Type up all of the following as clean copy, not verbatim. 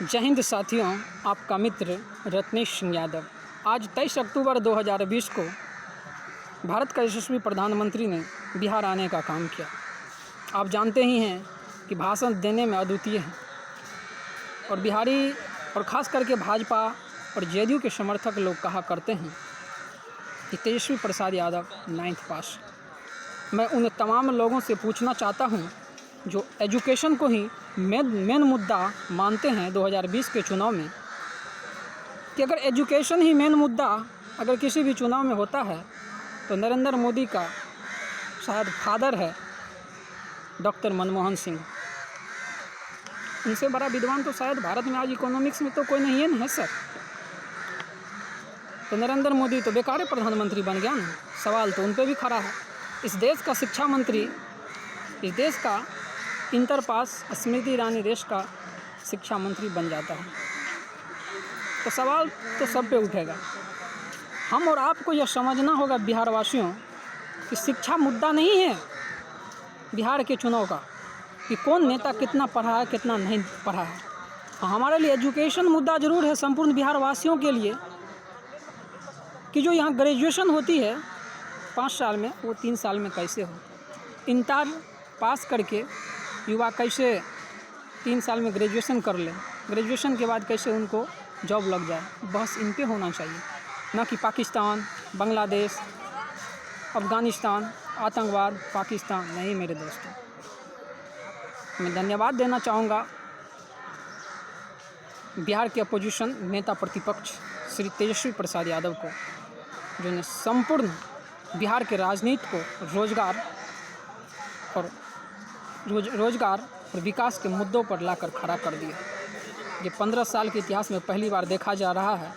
जय हिंद साथियों, आपका मित्र रत्नेश सिंह यादव। आज 23 अक्टूबर 2020 को भारत का यशस्वी प्रधानमंत्री ने बिहार आने का काम किया। आप जानते ही हैं कि भाषण देने में अद्वितीय हैं और बिहारी और ख़ास करके भाजपा और जेडीयू के समर्थक लोग कहा करते हैं कि तेजस्वी प्रसाद यादव 9th पास। मैं उन तमाम लोगों से पूछना चाहता हूं जो एजुकेशन को ही मेन मुद्दा मानते हैं 2020 के चुनाव में, कि अगर एजुकेशन ही मेन मुद्दा अगर किसी भी चुनाव में होता है तो नरेंद्र मोदी का शायद फादर है डॉक्टर मनमोहन सिंह। उनसे बड़ा विद्वान तो शायद भारत में आज इकोनॉमिक्स में तो कोई नहीं है सर। तो नरेंद्र मोदी तो बेकार प्रधानमंत्री बन गया ना। सवाल तो उन पर भी खड़ा है। इस देश का शिक्षा मंत्री, इस देश का इंटर पास स्मृति ईरानी देश का शिक्षा मंत्री बन जाता है तो सवाल तो सब पे उठेगा। हम और आपको यह समझना होगा बिहार वासियों कि शिक्षा मुद्दा नहीं है बिहार के चुनाव का, कि कौन नेता कितना पढ़ा है कितना नहीं पढ़ा है। हमारे लिए एजुकेशन मुद्दा ज़रूर है संपूर्ण बिहार वासियों के लिए, कि जो यहाँ ग्रेजुएशन होती है 5 साल में वो 3 साल में कैसे हो। इंटर पास करके युवा कैसे 3 साल में ग्रेजुएशन कर ले, ग्रेजुएशन के बाद कैसे उनको जॉब लग जाए। बस इन पे होना चाहिए, ना कि पाकिस्तान, बांग्लादेश, अफ़गानिस्तान, आतंकवाद, पाकिस्तान नहीं। मेरे दोस्तों, मैं धन्यवाद देना चाहूँगा बिहार के अपोजिशन नेता प्रतिपक्ष श्री तेजस्वी प्रसाद यादव को, जिन्होंने संपूर्ण बिहार के राजनीति को रोजगार और विकास के मुद्दों पर लाकर खड़ा कर दिया। ये 15 साल के इतिहास में पहली बार देखा जा रहा है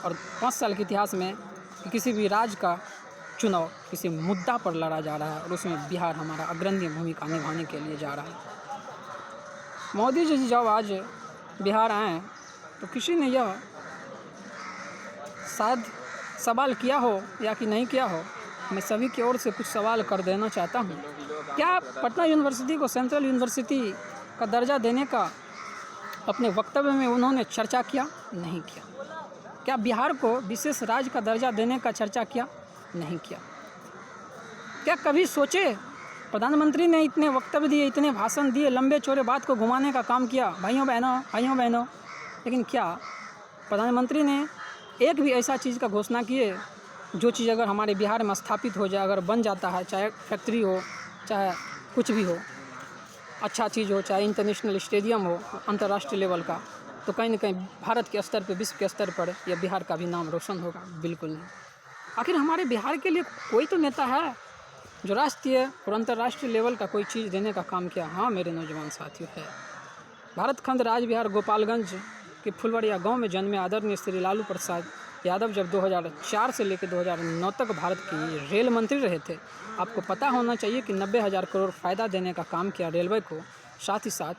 और 5 साल के इतिहास में कि किसी भी राज्य का चुनाव किसी मुद्दा पर लड़ा जा रहा है और उसमें बिहार हमारा अग्रणी भूमिका निभाने के लिए जा रहा है। मोदी जी जब आज बिहार आए तो किसी ने यह शायद सवाल किया हो या कि नहीं किया हो, मैं सभी की ओर से कुछ सवाल कर देना चाहता हूँ। क्या पटना यूनिवर्सिटी को सेंट्रल यूनिवर्सिटी का दर्जा देने का अपने वक्तव्य में उन्होंने चर्चा किया? नहीं किया। क्या बिहार को विशेष राज्य का दर्जा देने का चर्चा किया? नहीं किया। क्या कभी सोचे प्रधानमंत्री ने इतने वक्तव्य दिए, इतने भाषण दिए, लंबे चौड़े बात को घुमाने का काम किया भाइयों बहनों, लेकिन क्या प्रधानमंत्री ने एक भी ऐसा चीज़ का घोषणा किए जो चीज़ अगर हमारे बिहार में स्थापित हो जाए, अगर बन जाता है, चाहे फैक्ट्री हो, चाहे कुछ भी हो, अच्छा चीज़ हो, चाहे इंटरनेशनल स्टेडियम हो अंतर्राष्ट्रीय लेवल का, तो कहीं ना कहीं भारत के स्तर पर, विश्व के स्तर पर या बिहार का भी नाम रोशन होगा? बिल्कुल नहीं। आखिर हमारे बिहार के लिए कोई तो नेता है जो राष्ट्रीय और अंतर्राष्ट्रीय लेवल का कोई चीज़ देने का काम किया? हाँ मेरे नौजवान साथियों, है। भारत खंड राज्य बिहार गोपालगंज के फुलवड़िया गांव में जन्मे आदरणीय श्री लालू प्रसाद यादव जब 2004 से लेकर 2009 तक भारत की रेल मंत्री रहे थे। आपको पता होना चाहिए कि 90,000 करोड़ फ़ायदा देने का काम किया रेलवे को। साथ ही साथ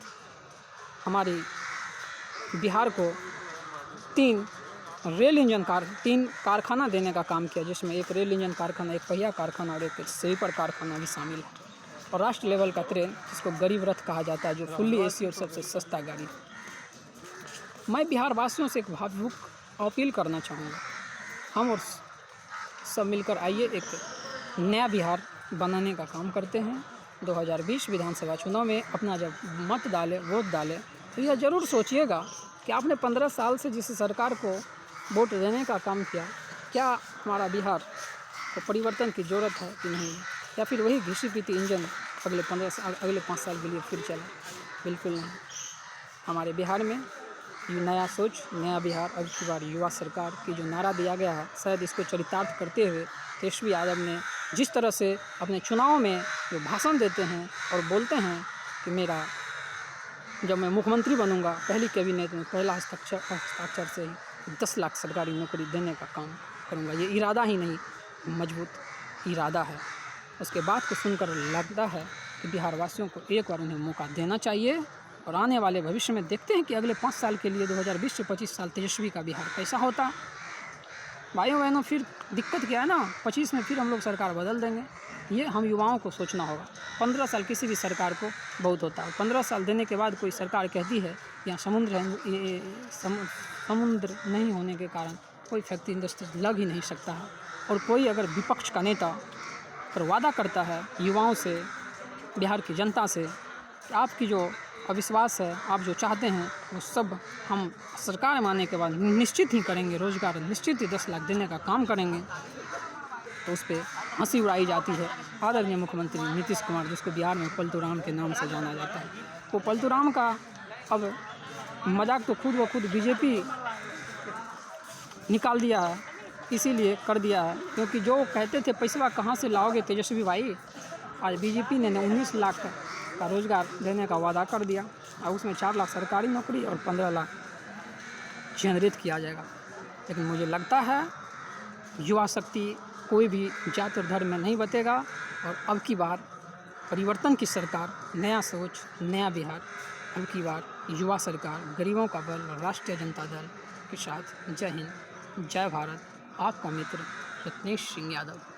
हमारी बिहार को 3 कारखाना देने का काम किया, जिसमें एक रेल इंजन कारखाना, एक पहिया कारखाना और एक स्लीपर कारखाना भी शामिल है। और राष्ट्रीय लेवल का ट्रेन, जिसको गरीब रथ कहा जाता है, जो फुल्ली एसी और सबसे सस्ता गाड़ी है। मैं बिहार वासियों से एक भावुक अपील करना चाहूँगा, हम और सब मिलकर आइए एक नया बिहार बनाने का काम करते हैं। 2020 विधानसभा चुनाव में अपना जब मत डालें, वोट डालें, तो यह ज़रूर सोचिएगा कि आपने 15 साल से जिस सरकार को वोट देने का काम किया, क्या हमारा बिहार को परिवर्तन की ज़रूरत है कि नहीं, या फिर वही घिसी पीती इंजन अगले 5 साल के लिए फिर चला? बिल्कुल नहीं। हमारे बिहार में ये नया सोच, नया बिहार, अब की बार युवा सरकार की जो नारा दिया गया है, शायद इसको चरितार्थ करते हुए तेजस्वी यादव ने जिस तरह से अपने चुनाव में जो भाषण देते हैं और बोलते हैं कि मेरा जब मैं मुख्यमंत्री बनूंगा पहली कैबिनेट में पहला हस्ताक्षर से ही 10 लाख सरकारी नौकरी देने का काम करूंगा। ये इरादा ही नहीं, मजबूत इरादा है। उसके बाद को सुनकर लगता है कि बिहार वासियों को एक बार उन्हें मौका देना चाहिए और आने वाले भविष्य में देखते हैं कि अगले 5 साल के लिए 2020 से 25 साल तेजस्वी का बिहार कैसा होता। भाइयों बहनों, फिर दिक्कत क्या है ना, 25 में फिर हम लोग सरकार बदल देंगे। ये हम युवाओं को सोचना होगा। 15 साल किसी भी सरकार को बहुत होता है। 15 साल देने के बाद कोई सरकार कहती है यहाँ समुद्र नहीं होने के कारण कोई फैक्ट्री इंडस्ट्री लग ही नहीं सकता है। और कोई अगर विपक्ष का नेता पर वादा करता है युवाओं से, बिहार की जनता से, कि आपकी जो अविश्वास है, आप जो चाहते हैं वो सब हम सरकार में आने के बाद निश्चित ही करेंगे, रोजगार निश्चित ही 10 लाख देने का काम करेंगे, तो उस पर हंसी उड़ाई जाती है। आदरणीय मुख्यमंत्री नीतीश कुमार, जिसको बिहार में पलटू राम के नाम से जाना जाता है, वो पलटू राम का अब मजाक तो खुद व खुद बीजेपी निकाल दिया है, इसीलिए कर दिया है क्योंकि जो कहते थे पैसा कहाँ से लाओगे तेजस्वी भाई, आज बीजेपी ने 19 लाख का रोज़गार देने का वादा कर दिया और उसमें 4 लाख सरकारी नौकरी और 15 लाख जनरेट किया जाएगा। लेकिन मुझे लगता है युवा शक्ति कोई भी जात और धर्म में नहीं बटेगा और अब की बार परिवर्तन की सरकार, नया सोच, नया बिहार, अब की बार युवा सरकार, गरीबों का बल, राष्ट्रीय जनता दल के साथ। जय हिंद, जय भारत, आपका मित्र रत्नेश सिंह यादव।